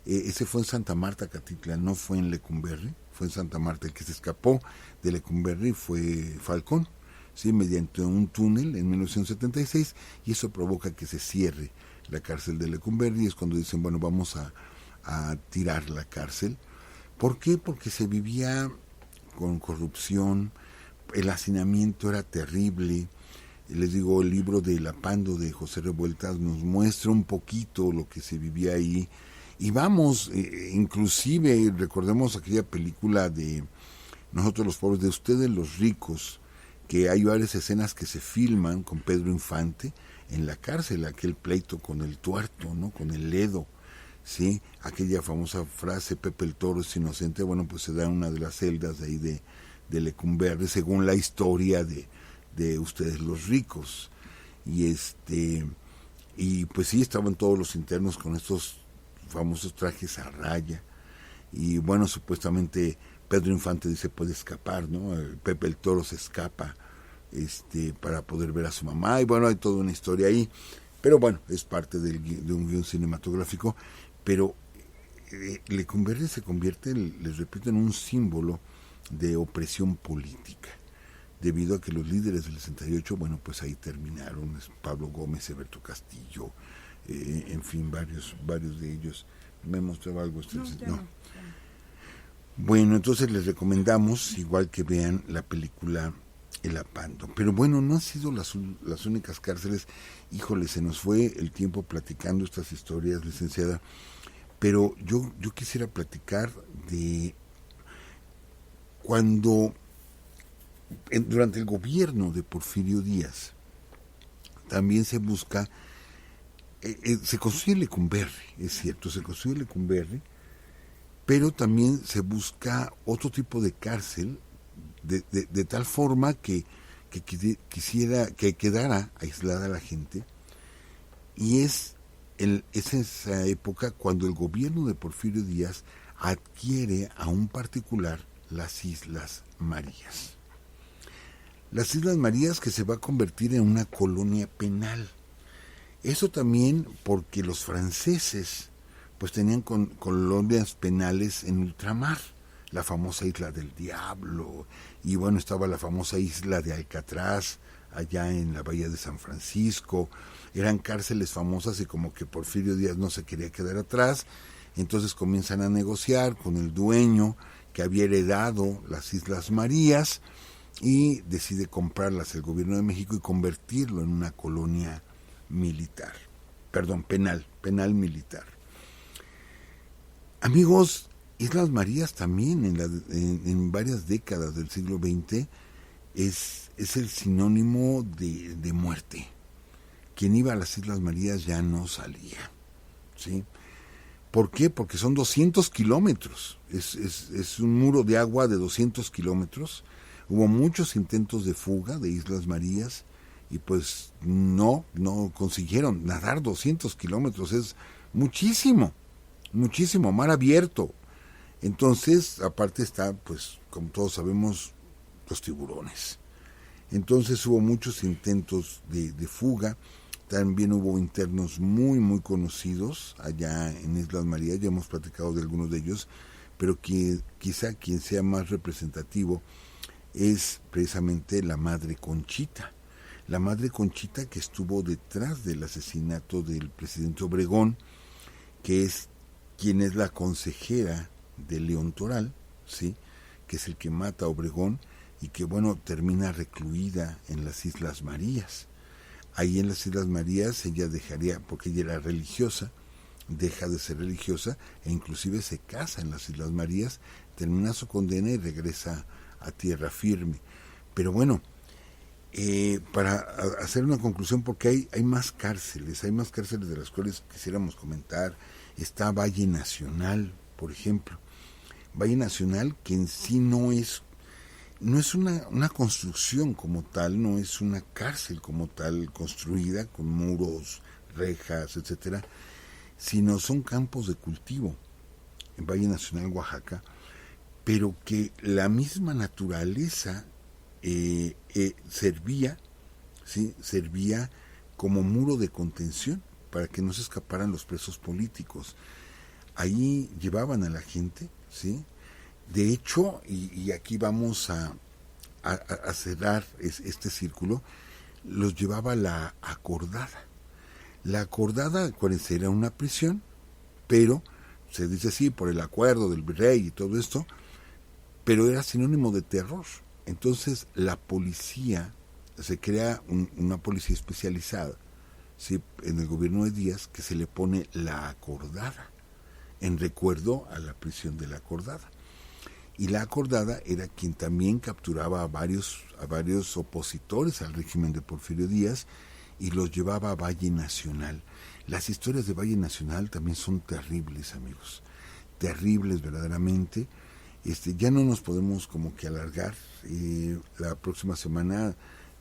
Ese fue en Santa Marta, Catitla, no fue en Lecumberri, fue en Santa Marta. El que se escapó de Lecumberri fue Falcón, ¿sí?, mediante un túnel en 1976, y eso provoca que se cierre la cárcel de Lecumberri, y es cuando dicen, bueno, vamos a tirar la cárcel. ¿Por qué? Porque se vivía con corrupción, el hacinamiento era terrible. Les digo, el libro de La Pando de José Revueltas nos muestra un poquito lo que se vivía ahí. Y vamos, inclusive recordemos aquella película de Nosotros los pobres, de Ustedes los ricos, que hay varias escenas que se filman con Pedro Infante en la cárcel, aquel pleito con el tuerto, ¿no?, con el Ledo, ¿sí? Aquella famosa frase, Pepe el Toro es inocente, bueno, pues se da en una de las celdas de ahí de Lecumberri, según la historia de Ustedes los ricos. Y pues sí, estaban todos los internos con estos famosos trajes a raya, y bueno, supuestamente Pedro Infante dice puede escapar, ¿no? Pepe el Toro se escapa para poder ver a su mamá, y bueno, hay toda una historia ahí, pero bueno, es parte de un guión cinematográfico. Pero Lecumberri se convierte, les repito, en un símbolo de opresión política, debido a que los líderes del 68, bueno, pues ahí terminaron, Pablo Gómez, Eberto Castillo, en fin, varios de ellos. ¿Me mostraba algo? No. Bueno, entonces les recomendamos igual que vean la película El Apando. Pero bueno, no han sido las únicas cárceles. Híjole, se nos fue el tiempo platicando estas historias, licenciada, pero yo quisiera platicar de cuando durante el gobierno de Porfirio Díaz también se busca, se construye Lecumberri, es cierto, se construye Lecumberri, pero también se busca otro tipo de cárcel de tal forma que quedara aislada la gente, y es esa época cuando el gobierno de Porfirio Díaz adquiere a un particular las Islas Marías. Las Islas Marías, que se va a convertir en una colonia penal. Eso también porque los franceses pues tenían colonias penales en ultramar, la famosa Isla del Diablo, y bueno, estaba la famosa Isla de Alcatraz, allá en la bahía de San Francisco. Eran cárceles famosas y como que Porfirio Díaz no se quería quedar atrás, entonces comienzan a negociar con el dueño que había heredado las Islas Marías y decide comprarlas el gobierno de México y convertirlo en una colonia militar, penal militar. Amigos, Islas Marías también en varias décadas del siglo XX es el sinónimo de muerte. Quien iba a las Islas Marías ya no salía, ¿sí? ¿Por qué? Porque son 200 kilómetros, es un muro de agua de 200 kilómetros. Hubo muchos intentos de fuga de Islas Marías y pues no consiguieron nadar 200 kilómetros, es muchísimo, mar abierto. Entonces, aparte está, pues, como todos sabemos, los tiburones. Entonces hubo muchos intentos de fuga, también hubo internos muy, muy conocidos allá en Islas Marías, ya hemos platicado de algunos de ellos, pero quizá quien sea más representativo es precisamente la Madre Conchita. La Madre Conchita que estuvo detrás del asesinato del presidente Obregón, que es quien es la consejera de León Toral, ¿sí? Que es el que mata a Obregón y que, bueno, termina recluida en las Islas Marías. Ahí en las Islas Marías ella dejaría, porque ella era religiosa, deja de ser religiosa e inclusive se casa en las Islas Marías, termina su condena y regresa a tierra firme. Pero bueno, para hacer una conclusión, porque hay más cárceles de las cuales quisiéramos comentar. Está Valle Nacional, por ejemplo. Valle Nacional, que en sí no es una construcción como tal, no es una cárcel como tal construida con muros, rejas, etcétera, sino son campos de cultivo en Valle Nacional, Oaxaca, pero que la misma naturaleza servía como muro de contención para que no se escaparan los presos políticos. Ahí llevaban a la gente, ¿sí? De hecho, y aquí vamos a cerrar este círculo, los llevaba la acordada. La acordada, acuérdense, era una prisión, pero se dice así por el acuerdo del virrey y todo esto, pero era sinónimo de terror. Entonces la policía, se crea una policía especializada, ¿sí? En el gobierno de Díaz, que se le pone la acordada, en recuerdo a la prisión de la acordada. Y la acordada era quien también capturaba a varios opositores al régimen de Porfirio Díaz y los llevaba a Valle Nacional. Las historias de Valle Nacional también son terribles, amigos, terribles verdaderamente. Ya no nos podemos como que alargar. La próxima semana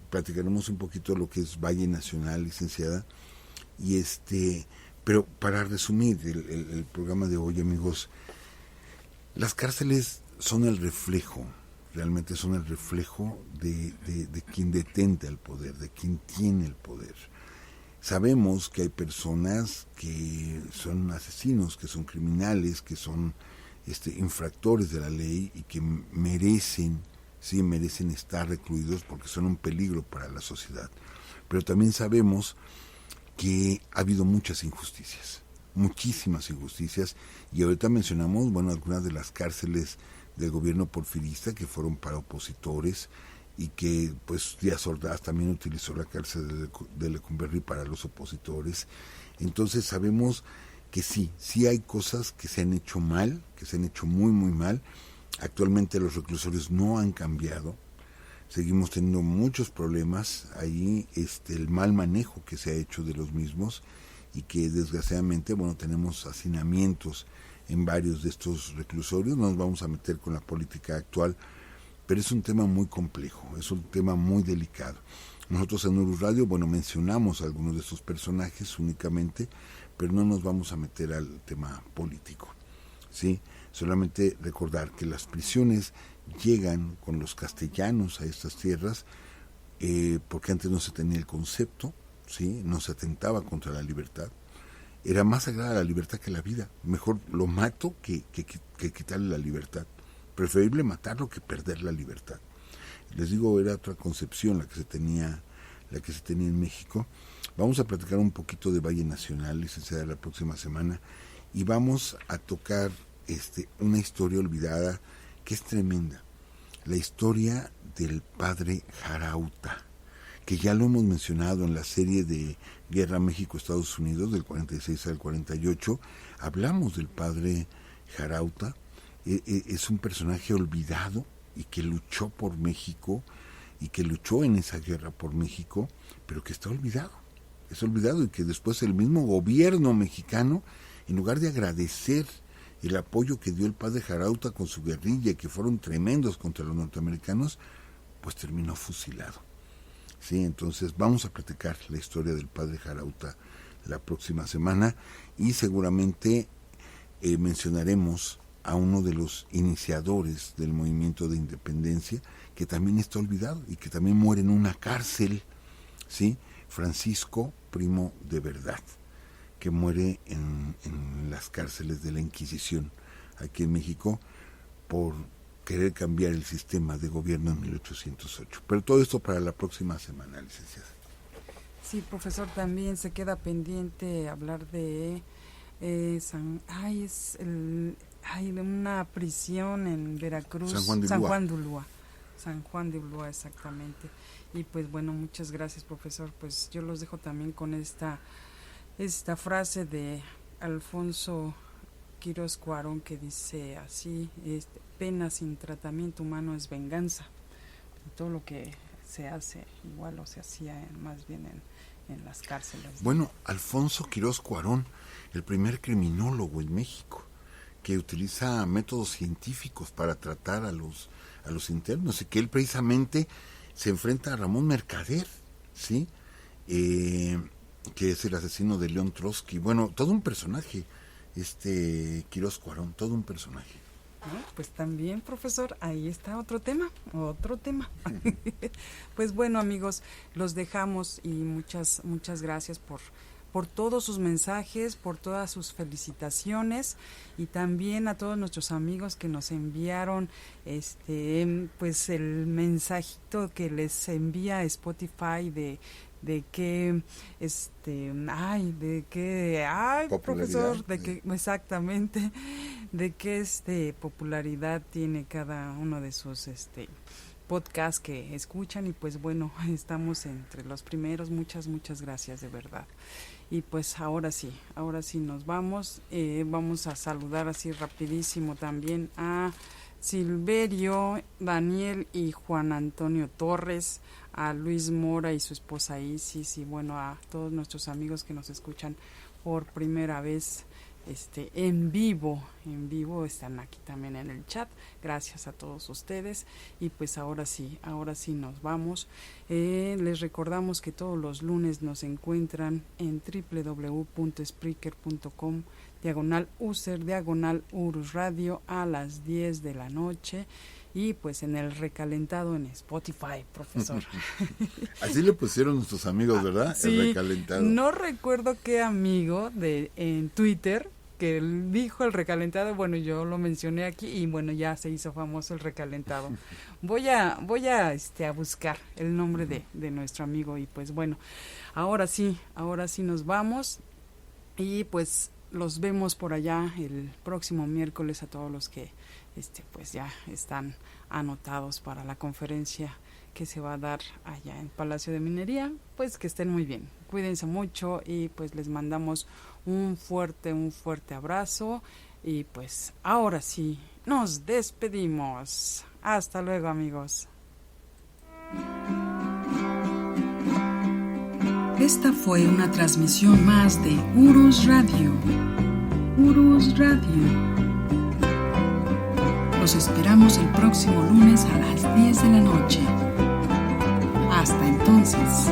platicaremos un poquito de lo que es Valle Nacional, licenciada. Pero para resumir el programa de hoy, amigos, las cárceles son el reflejo, realmente son el reflejo de quien detenta el poder, de quien tiene el poder. Sabemos que hay personas que son asesinos, que son criminales, que son infractores de la ley y que merecen estar recluidos porque son un peligro para la sociedad. Pero también sabemos que ha habido muchas injusticias, muchísimas injusticias, y ahorita mencionamos, bueno, algunas de las cárceles del gobierno porfirista que fueron para opositores y que pues Díaz Ordaz también utilizó la cárcel de Lecumberri para los opositores. Entonces sabemos que sí hay cosas que se han hecho mal, que se han hecho muy, muy mal. Actualmente los reclusorios no han cambiado, seguimos teniendo muchos problemas ahí, el mal manejo que se ha hecho de los mismos y que desgraciadamente, bueno, tenemos hacinamientos en varios de estos reclusorios. No nos vamos a meter con la política actual, pero es un tema muy complejo, es un tema muy delicado. Nosotros en Urus Radio, bueno, mencionamos a algunos de estos personajes únicamente, pero no nos vamos a meter al tema político, ¿sí? Solamente recordar que las prisiones llegan con los castellanos a estas tierras, porque antes no se tenía el concepto, ¿sí? Nos atentaba contra la libertad. Era más sagrada la libertad que la vida. Mejor lo mato que quitarle la libertad. Preferible matarlo que perder la libertad. Les digo, era otra concepción la que se tenía en México. Vamos a platicar un poquito de Valle Nacional, licenciada, la próxima semana, y vamos a tocar una historia olvidada que es tremenda. La historia del padre Jarauta, que ya lo hemos mencionado en la serie de Guerra México-Estados Unidos, del 46 al 48. Hablamos del padre Jarauta. Es un personaje olvidado y que luchó por México y que luchó en esa guerra por México, pero que está olvidado. Es olvidado, y que después el mismo gobierno mexicano, en lugar de agradecer el apoyo que dio el padre Jarauta con su guerrilla, y que fueron tremendos contra los norteamericanos, pues terminó fusilado. Sí, entonces vamos a platicar la historia del padre Jarauta la próxima semana, y seguramente mencionaremos a uno de los iniciadores del movimiento de independencia, que también está olvidado y que también muere en una cárcel, ¿sí? Francisco Primo de Verdad, que muere en las cárceles de la Inquisición aquí en México por querer cambiar el sistema de gobierno en 1808. Pero todo esto para la próxima semana, licenciada. Sí, profesor, también se queda pendiente hablar de de una prisión en Veracruz, San Juan de Ulúa, exactamente. Y pues bueno, muchas gracias, profesor. Pues yo los dejo también con esta frase de Alfonso Quirós Cuarón, que dice así: pena sin tratamiento humano es venganza. Todo lo que se hace igual o se hacía más bien en las cárceles, ¿no? Bueno, Alfonso Quirós Cuarón, el primer criminólogo en México, que utiliza métodos científicos para tratar a los internos, y que él precisamente se enfrenta a Ramón Mercader, ¿sí? Que es el asesino de León Trotsky. Bueno, todo un personaje, Quirós Cuarón, todo un personaje. Pues también, profesor, ahí está otro tema. Pues bueno, amigos, los dejamos, y muchas gracias por todos sus mensajes, por todas sus felicitaciones, y también a todos nuestros amigos que nos enviaron pues el mensajito que les envía Spotify de qué profesor, de qué exactamente, de qué popularidad tiene cada uno de sus podcasts que escuchan. Y pues bueno, estamos entre los primeros. Muchas gracias, de verdad. Y pues ahora sí nos vamos. Vamos a saludar así rapidísimo también a Silverio, Daniel y Juan Antonio Torres, a Luis Mora y su esposa Isis, y bueno, a todos nuestros amigos que nos escuchan por primera vez en vivo, están aquí también en el chat. Gracias a todos ustedes. Y pues ahora sí nos vamos. Les recordamos que todos los lunes nos encuentran en www.spreaker.com/user/Urus Radio a las 10 de la noche. Y pues en el recalentado en Spotify, profesor. Así le pusieron nuestros amigos, ¿verdad? Sí, el recalentado. No recuerdo qué amigo en Twitter que dijo el recalentado. Bueno, yo lo mencioné aquí y bueno, ya se hizo famoso el recalentado. Voy a buscar el nombre de nuestro amigo. Y pues bueno, ahora sí nos vamos, y pues los vemos por allá el próximo miércoles a todos los que pues ya están anotados para la conferencia que se va a dar allá en Palacio de Minería. Pues que estén muy bien, cuídense mucho, y pues les mandamos un fuerte abrazo. Y pues ahora sí nos despedimos. Hasta luego, amigos. Esta fue una transmisión más de Urus Radio. Urus Radio. Los esperamos el próximo lunes a las 10 de la noche. Hasta entonces.